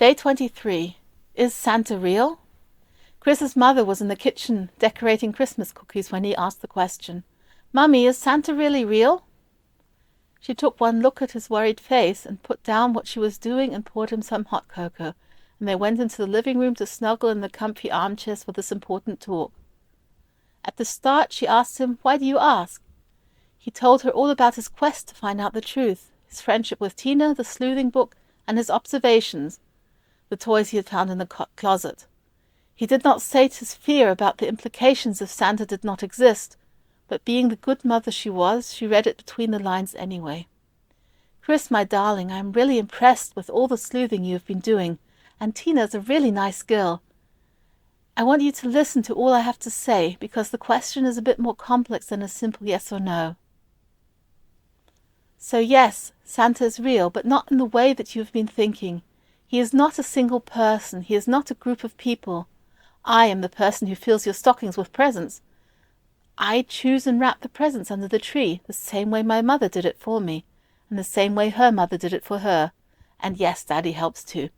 Day 23. Is Santa real? Chris's mother was in the kitchen decorating Christmas cookies when he asked the question. "Mummy, is Santa really real?" She took one look at his worried face and put down what she was doing and poured him some hot cocoa, and they went into the living room to snuggle in the comfy armchairs for this important talk. At the start she asked him, "Why do you ask?" He told her all about his quest to find out the truth, his friendship with Tina, the sleuthing book, and his observations, the toys he had found in the closet. He did not state his fear about the implications if Santa did not exist, but being the good mother she was, she read it between the lines anyway. "Chris, my darling, I am really impressed with all the sleuthing you have been doing, and Tina is a really nice girl. I want you to listen to all I have to say, because the question is a bit more complex than a simple yes or no. So yes, Santa is real, but not in the way that you have been thinking. He is not a single person. He is not a group of people. I am the person who fills your stockings with presents. I choose and wrap the presents under the tree, the same way my mother did it for me, and the same way her mother did it for her. And yes, Daddy helps too.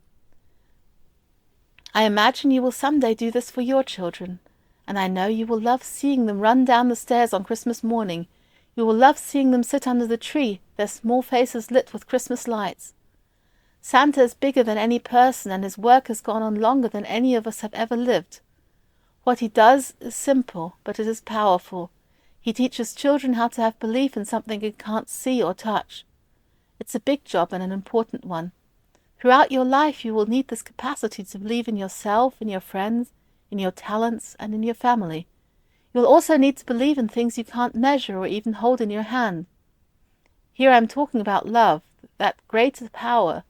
I imagine you will someday do this for your children, and I know you will love seeing them run down the stairs on Christmas morning. You will love seeing them sit under the tree, their small faces lit with Christmas lights. Santa is bigger than any person, and his work has gone on longer than any of us have ever lived. What he does is simple, but it is powerful. He teaches children how to have belief in something they can't see or touch. It's a big job and an important one. Throughout your life you will need this capacity to believe in yourself, in your friends, in your talents, and in your family. You will also need to believe in things you can't measure or even hold in your hand. Here I am talking about love, that greater power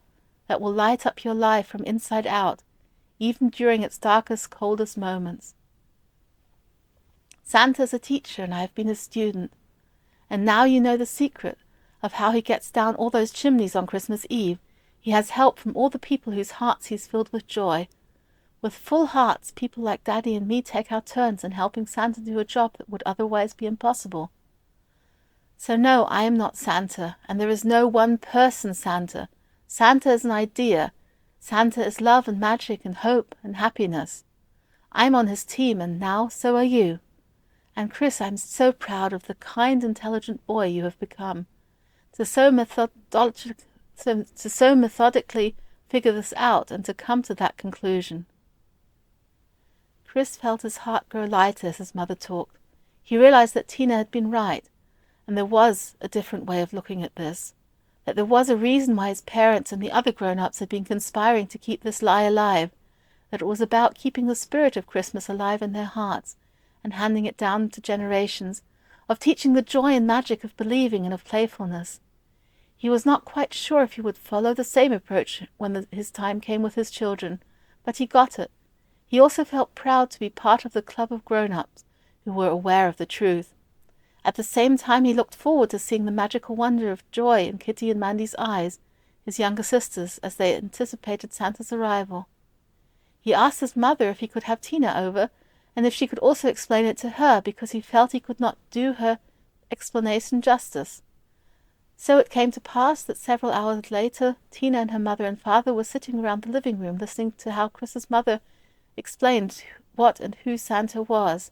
that will light up your life from inside out, even during its darkest, coldest moments. Santa is a teacher, and I have been a student. And now you know the secret of how he gets down all those chimneys on Christmas Eve. He has help from all the people whose hearts he's filled with joy. With full hearts, people like Daddy and me take our turns in helping Santa do a job that would otherwise be impossible. So no, I am not Santa, and there is no one person Santa. Santa is an idea. Santa is love and magic and hope and happiness. I'm on his team, and now so are you. And Chris, I'm so proud of the kind, intelligent boy you have become. To so methodically figure this out and to come to that conclusion. Chris felt his heart grow lighter as his mother talked. He realized that Tina had been right, and there was a different way of looking at this. That there was a reason why his parents and the other grown-ups had been conspiring to keep this lie alive, that it was about keeping the spirit of Christmas alive in their hearts and handing it down to generations, of teaching the joy and magic of believing and of playfulness. He was not quite sure if he would follow the same approach when his time came with his children, but he got it. He also felt proud to be part of the club of grown-ups who were aware of the truth. At the same time he looked forward to seeing the magical wonder of joy in Kitty and Mandy's eyes, his younger sisters, as they anticipated Santa's arrival. He asked his mother if he could have Tina over, and if she could also explain it to her, because he felt he could not do her explanation justice. So it came to pass that several hours later, Tina and her mother and father were sitting around the living room listening to how Chris's mother explained what and who Santa was.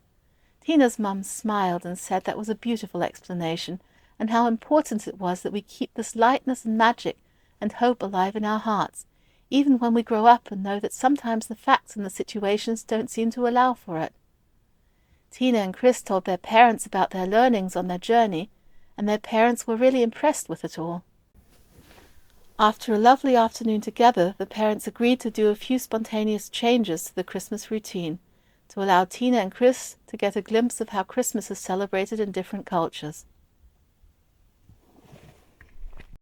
Tina's mum smiled and said that was a beautiful explanation, and how important it was that we keep this lightness and magic and hope alive in our hearts, even when we grow up and know that sometimes the facts and the situations don't seem to allow for it. Tina and Chris told their parents about their learnings on their journey, and their parents were really impressed with it all. After a lovely afternoon together, the parents agreed to do a few spontaneous changes to the Christmas routine, to allow Tina and Chris to get a glimpse of how Christmas is celebrated in different cultures.